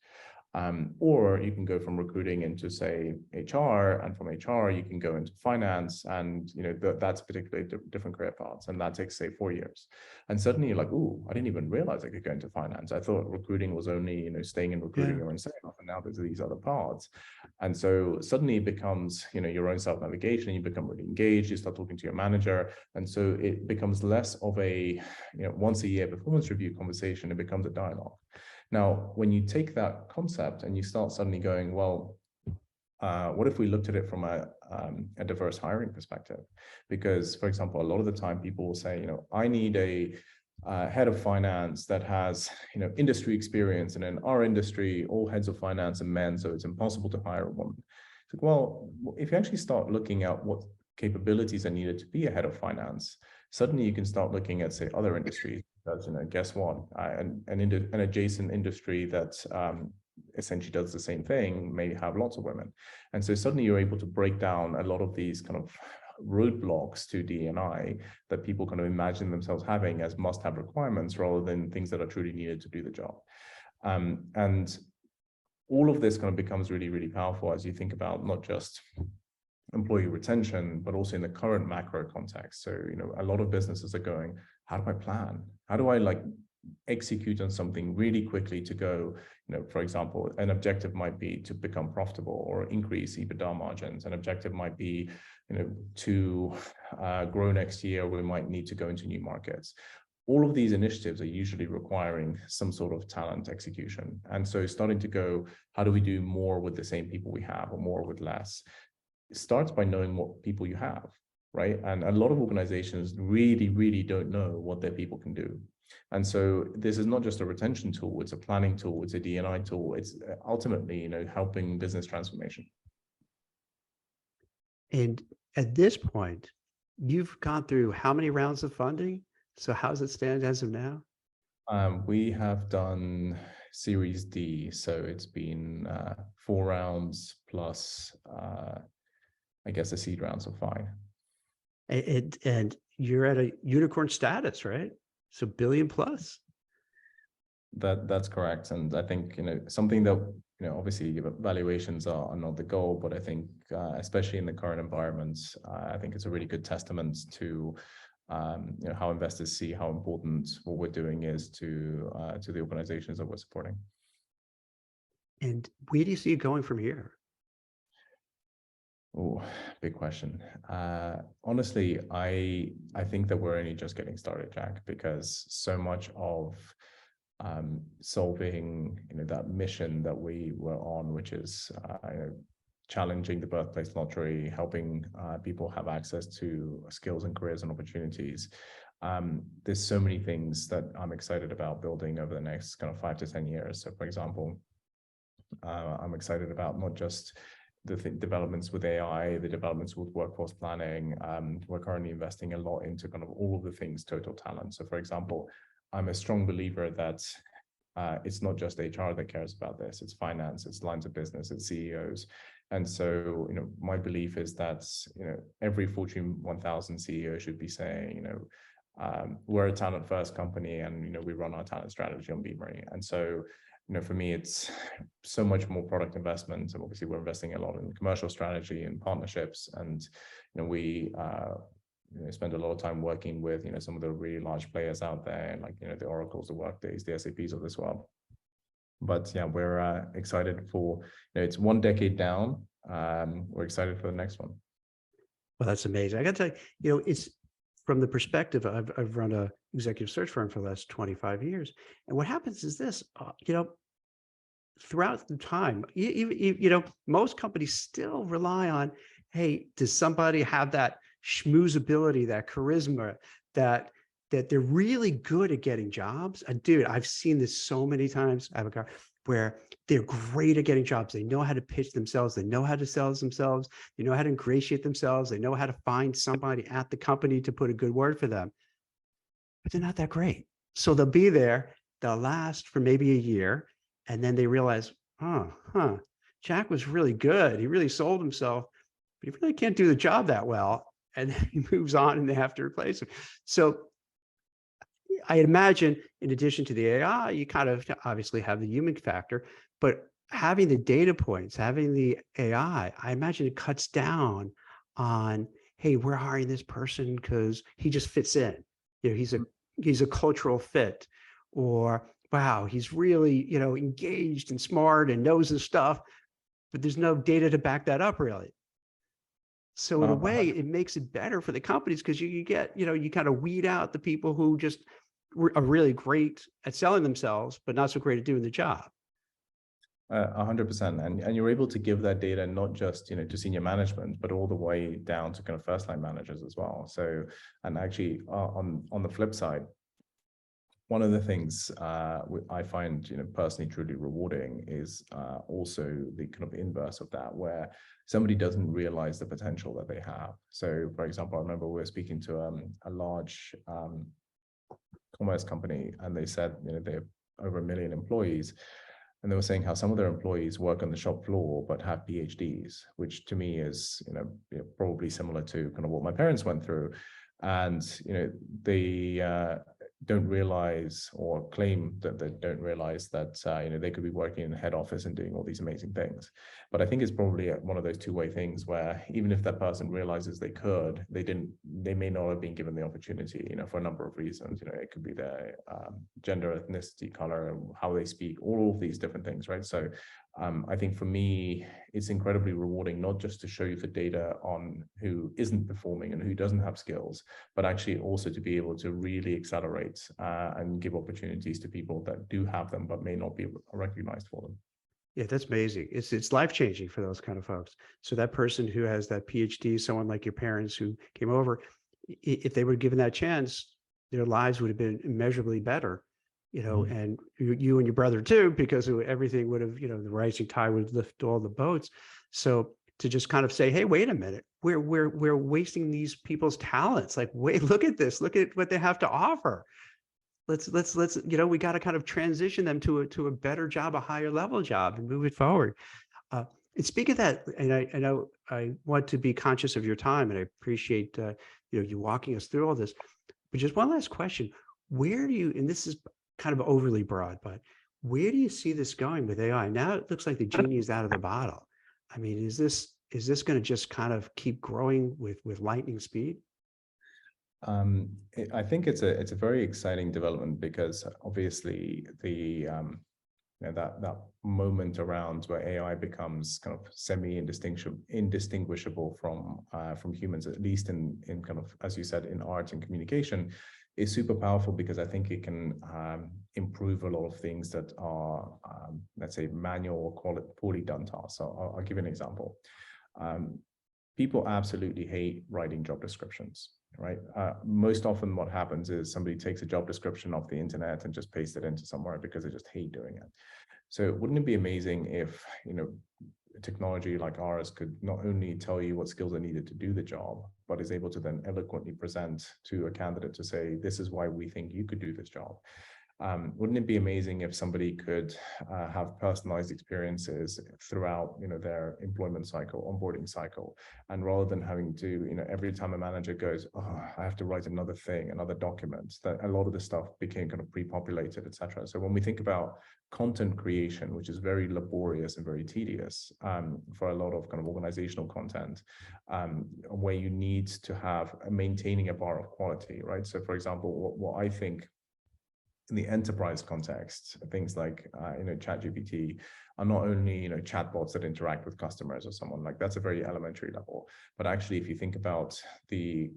Or you can go from recruiting into, say, HR, and from HR you can go into finance, and that's particularly different career paths, and that takes, say, 4 years. And suddenly you're like, "Ooh, I didn't even realize I could go into finance. I thought recruiting was only staying in recruiting or in sales, and now there's these other paths." And so suddenly it becomes your own self-navigation. You become really engaged. You start talking to your manager, and so it becomes less of a once a year performance review conversation. It becomes a dialogue. Now, when you take that concept and you start suddenly going, well, what if we looked at it from a diverse hiring perspective? Because, for example, a lot of the time people will say, I need a head of finance that has, industry experience. And in our industry, all heads of finance are men, so it's impossible to hire a woman. It's like, well, if you actually start looking at what capabilities are needed to be a head of finance, suddenly you can start looking at, say, other industries. Because, guess what? An adjacent industry that essentially does the same thing may have lots of women. And so suddenly you're able to break down a lot of these kind of roadblocks to D&I that people kind of imagine themselves having as must-have requirements, rather than things that are truly needed to do the job. And all of this kind of becomes really, really powerful as you think about not just employee retention, but also in the current macro context. So, a lot of businesses are going, how do I plan? How do I execute on something really quickly to go, for example, an objective might be to become profitable or increase EBITDA margins. An objective might be, to grow next year. We might need to go into new markets. All of these initiatives are usually requiring some sort of talent execution. And so starting to go, how do we do more with the same people we have, or more with less? It starts by knowing what people you have, right? And a lot of organizations really, really don't know what their people can do. And so this is not just a retention tool, it's a planning tool, it's a D&I tool. It's ultimately, helping business transformation. And at this point, you've gone through how many rounds of funding? So how does it stand as of now? We have done Series D. So it's been 4 rounds plus, I guess, a seed round, so 5. And you're at a unicorn status, right? So billion plus. That's correct. And I think, something that, obviously valuations are not the goal, but I think, especially in the current environment, I think it's a really good testament to, how investors see how important what we're doing is to the organizations that we're supporting. And where do you see it going from here? Oh, big question. Honestly, I think that we're only just getting started, Jack, because so much of solving that mission that we were on, which is challenging the birthplace lottery, helping people have access to skills and careers and opportunities. There's so many things that I'm excited about building over the next kind of 5 to 10 years. So, for example, I'm excited about not just the developments with AI, the developments with workforce planning. We're currently investing a lot into kind of all of the things total talent. So, for example, I'm a strong believer that it's not just HR that cares about this. It's finance, it's lines of business, it's CEOs. And so, my belief is that, every Fortune 1000 CEO should be saying, we're a talent first company, and, we run our talent strategy on Beamery. And so for me, it's so much more product investment. And obviously, we're investing a lot in commercial strategy and partnerships. And we spend a lot of time working with some of the really large players out there, like the Oracles, the Workdays, the SAPs of this world. But yeah, we're excited for it's 1 decade down. We're excited for the next one. Well, that's amazing. I got to tell you, it's from the perspective, I've run a executive search firm for the last 25 years. And what happens is this, throughout the time, most companies still rely on, hey, does somebody have that schmoozability, that charisma, that they're really good at getting jobs? And dude, I've seen this so many times, Abakar, where they're great at getting jobs. They know how to pitch themselves. They know how to sell themselves. They know how to ingratiate themselves. They know how to find somebody at the company to put a good word for them. But they're not that great. So they'll be there, they'll last for maybe a year, and then they realize, Jack was really good. He really sold himself, but he really can't do the job that well. And then he moves on and they have to replace him. So I imagine, in addition to the AI, you kind of obviously have the human factor, but having the data points, having the AI, I imagine it cuts down on, hey, we're hiring this person because he just fits in. He's a cultural fit, or wow, he's really engaged and smart and knows his stuff, but there's no data to back that up really. So in a way, it makes it better for the companies because you get, you kind of weed out the people who just are really great at selling themselves, but not so great at doing the job. 100%, and you're able to give that data not just to senior management, but all the way down to kind of first line managers as well. So, and actually on the flip side, one of the things I find personally truly rewarding is also the kind of inverse of that, where somebody doesn't realize the potential that they have. So, for example, I remember we were speaking to a large commerce company, and they said they have over 1 million employees. And they were saying how some of their employees work on the shop floor, but have PhDs, which to me is, probably similar to kind of what my parents went through. And, they don't realize or claim that they don't realize that, they could be working in the head office and doing all these amazing things. But I think it's probably one of those two-way things where even if that person realizes they could, they may not have been given the opportunity, for a number of reasons. It could be their gender, ethnicity, color, how they speak, all of these different things, right? So I think for me, it's incredibly rewarding, not just to show you the data on who isn't performing and who doesn't have skills, but actually also to be able to really accelerate and give opportunities to people that do have them, but may not be recognized for them. Yeah, that's amazing. It's life-changing for those kind of folks. So that person who has that PhD, someone like your parents who came over, if they were given that chance, their lives would have been immeasurably better, and you and your brother too, because everything would have, the rising tide would lift all the boats. So to just kind of say, hey, wait a minute, we're wasting these people's talents. Like, wait, look at this, look at what they have to offer. Let's we got to kind of transition them to a better job, a higher level job, and move it forward. And speak of that, and I know I want to be conscious of your time, and I appreciate you walking us through all this. But just one last question: where do you? And this is kind of overly broad, but where do you see this going with AI? Now it looks like the genie is out of the bottle. I mean, is this going to just kind of keep growing with lightning speed? I think it's a very exciting development because obviously the that moment around where AI becomes kind of indistinguishable from humans, at least in kind of, as you said, in art and communication, is super powerful because I think it can improve a lot of things that are let's say manual or poorly done tasks. So I'll give you an example. People absolutely hate writing job descriptions. Right. Most often what happens is somebody takes a job description off the internet and just pastes it into somewhere because they just hate doing it. So wouldn't it be amazing if, technology like ours could not only tell you what skills are needed to do the job, but is able to then eloquently present to a candidate to say, this is why we think you could do this job. Wouldn't it be amazing if somebody could have personalized experiences throughout, their employment cycle, onboarding cycle, and rather than having to, every time a manager goes, oh, I have to write another thing, another document, that a lot of the stuff became kind of pre-populated, etc. So when we think about content creation, which is very laborious and very tedious for a lot of kind of organizational content, where you need to have maintaining a bar of quality, right? So for example, what I think in the enterprise context, things like ChatGPT are not only chatbots that interact with customers or someone, like that's a very elementary level, but actually if you think about the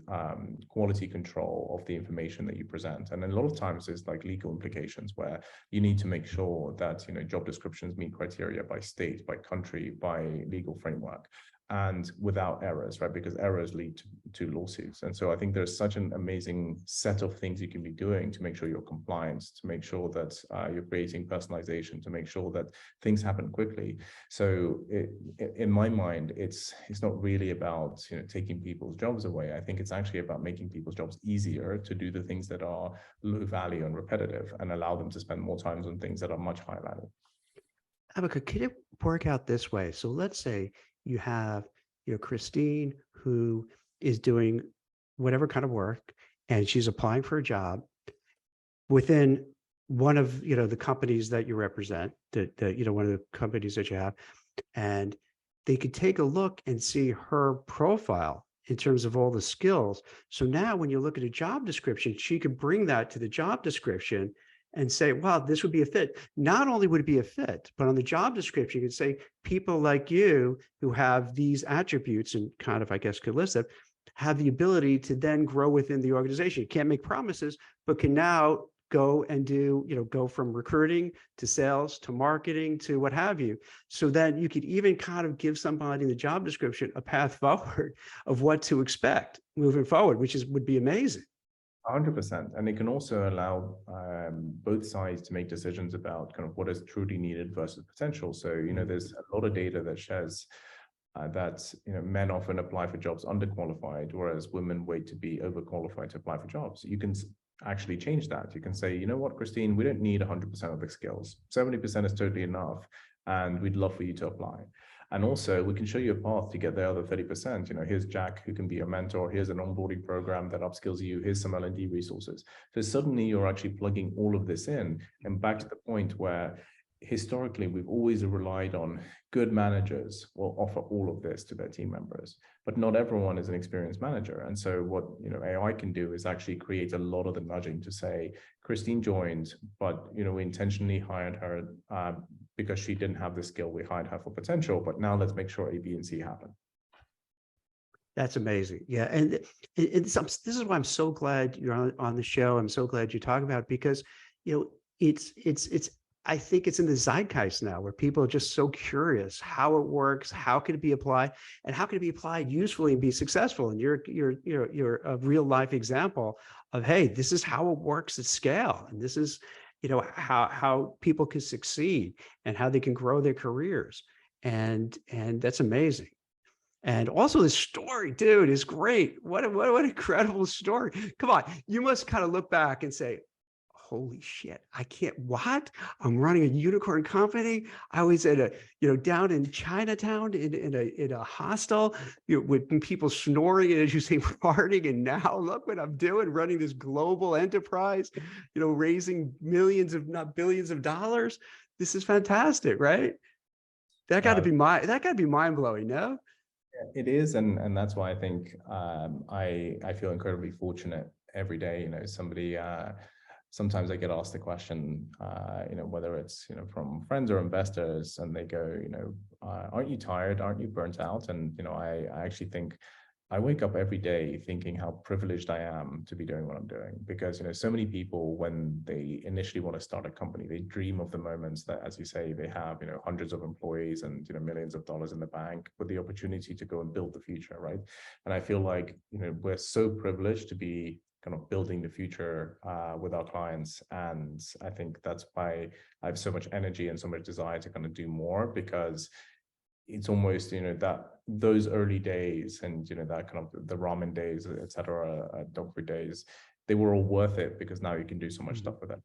quality control of the information that you present, and a lot of times there's like legal implications where you need to make sure that job descriptions meet criteria by state, by country, by legal framework, and without errors, right? Because errors lead to lawsuits. And so I think there's such an amazing set of things you can be doing to make sure you're compliant, to make sure that you're creating personalization, to make sure that things happen quickly. So in my mind, it's not really about taking people's jobs away. I think it's actually about making people's jobs easier to do the things that are low value and repetitive, and allow them to spend more time on things that are much higher value. Abakar, can it work out this way? So let's say you have, Christine, who is doing whatever kind of work, and she's applying for a job within one of, the companies that you represent, that one of the companies that you have, and they could take a look and see her profile in terms of all the skills. So now when you look at a job description, she could bring that to the job description and say, wow, this would be a fit. Not only would it be a fit, but on the job description, you could say people like you who have these attributes, and kind of, I guess, could list them, have the ability to then grow within the organization. You can't make promises, but can now go and do, go from recruiting to sales to marketing to what have you. So that you could even kind of give somebody in the job description a path forward of what to expect moving forward, which would be amazing. 100%. And it can also allow both sides to make decisions about kind of what is truly needed versus potential. So, there's a lot of data that shows that, men often apply for jobs underqualified, whereas women wait to be overqualified to apply for jobs. You can actually change that. You can say, you know what, Christine, we don't need 100% of the skills. 70% is totally enough, and we'd love for you to apply. And also, we can show you a path to get the other 30%. Here's Jack, who can be your mentor. Here's an onboarding program that upskills you. Here's some L&D resources. So suddenly you're actually plugging all of this in. And back to the point where historically, we've always relied on good managers will offer all of this to their team members, but not everyone is an experienced manager. And so what AI can do is actually create a lot of the nudging to say, Christine joined, but we intentionally hired her because she didn't have the skill. We hired her for potential, but now let's make sure A, B, and C happen. That's amazing. Yeah. And this is why I'm so glad you're on the show. I'm so glad you talk about it, because, it's I think it's in the zeitgeist now, where people are just so curious how it works, how can it be applied, and how can it be applied usefully and be successful. And you're a real life example of, hey, this is how it works at scale, and this is how people can succeed and how they can grow their careers, and that's amazing. And also the story, dude, is great. What an incredible story. Come on, you must kind of look back and say, holy shit, I can't, what? I'm running a unicorn company. I was at down in Chinatown in a hostel, with people snoring and, as you say, farting. And now look what I'm doing, running this global enterprise, raising millions, if not billions of dollars. This is fantastic, right? That got to be mind blowing, no? It is, and that's why I think I feel incredibly fortunate every day. Somebody sometimes I get asked the question, whether it's from friends or investors, and they go, aren't you tired? Aren't you burnt out? And I actually think I wake up every day thinking how privileged I am to be doing what I'm doing, because so many people, when they initially want to start a company, they dream of the moments that, as you say, they have hundreds of employees and millions of dollars in the bank, with the opportunity to go and build the future, right? And I feel like we're so privileged to be kind of building the future with our clients. And I think that's why I have so much energy and so much desire to kind of do more, because it's almost, that those early days and, that kind of the ramen days, et cetera, dog food days, they were all worth it, because now you can do so much stuff with it.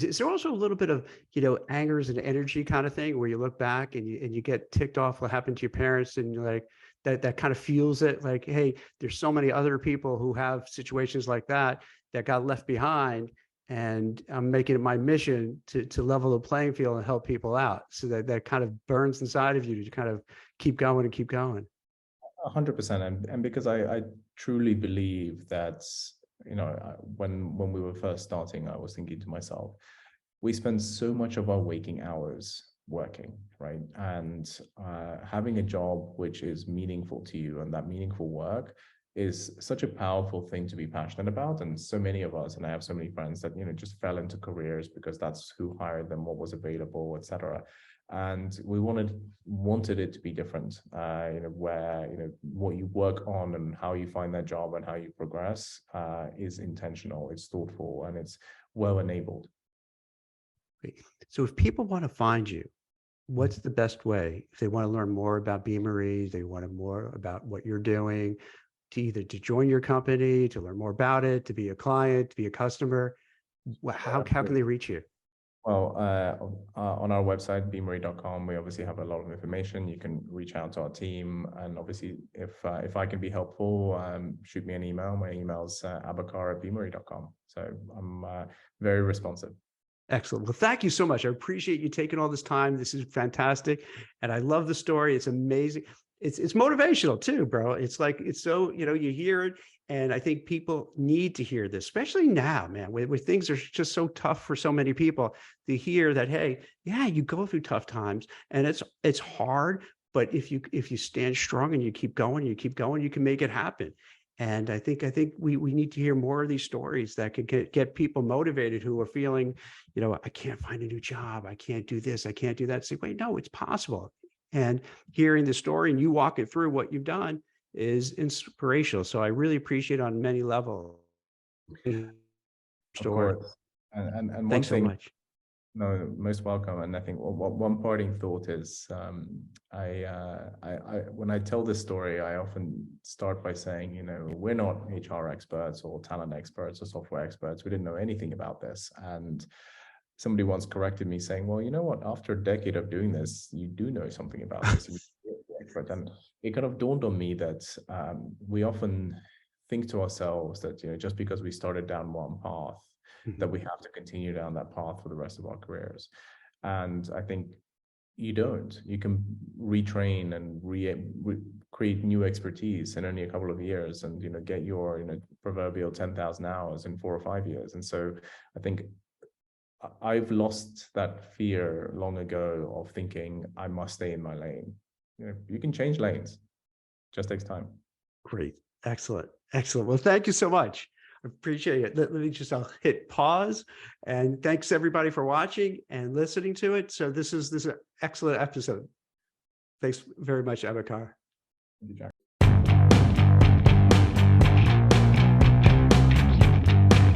Is there also a little bit of, angers and energy kind of thing where you look back and you get ticked off what happened to your parents and you're like, that kind of fuels it like, hey, there's so many other people who have situations like that got left behind. And I'm making it my mission to level the playing field and help people out. So that kind of burns inside of you to kind of keep going and keep going. 100%. And because I truly believe that, when we were first starting, I was thinking to myself, we spend so much of our waking hours working, right? And having a job which is meaningful to you, and that meaningful work is such a powerful thing to be passionate about. And so many of us, and I have so many friends that, just fell into careers because that's who hired them, what was available, etc. And we wanted it to be different, where, what you work on and how you find that job and how you progress is intentional, it's thoughtful, and it's well enabled. So if people want to find you, what's the best way? If they want to learn more about Beamery, they want to more about what you're doing, to either to join your company, to learn more about it, to be a client, to be a customer, how can they reach you? Well, on our website, beamery.com, we obviously have a lot of information. You can reach out to our team, and obviously, if I can be helpful, shoot me an email. My email is abakar@beamery.com. So I'm very responsive. Excellent. Well, thank you so much. I appreciate you taking all this time. This is fantastic. And I love the story. It's amazing. It's motivational too, bro. It's like, it's so, you hear it. And I think people need to hear this, especially now, man, where things are just so tough for so many people, to hear that, hey, yeah, you go through tough times and it's hard, but if you stand strong and you keep going, you can make it happen. And I think we need to hear more of these stories that could get people motivated who are feeling, I can't find a new job. I can't do this. I can't do that. Say, wait, no, it's possible. And hearing the story and you walking through what you've done is inspirational. So I really appreciate it on many levels. Of Story. course. And one Thanks so thing, much. no, most welcome. And I think one parting thought is, I when I tell this story, I often start by saying, we're not HR experts or talent experts or software experts. We didn't know anything about this. And somebody once corrected me saying, well, you know what, after a decade of doing this, you do know something about this. You're the expert. And it kind of dawned on me that we often think to ourselves that, just because we started down one path, that we have to continue down that path for the rest of our careers. And I think you don't. You can retrain and create new expertise in only a couple of years, and get your proverbial 10,000 hours in 4 or 5 years. And so I think I've lost that fear long ago of thinking I must stay in my lane. You can change lanes. Just takes time. Great. Excellent. Excellent. Well, thank you so much. I appreciate it. Let me just, I'll hit pause, and thanks everybody for watching and listening to it. So this is an excellent episode. Thanks very much, Abakar. Thank you, Jack.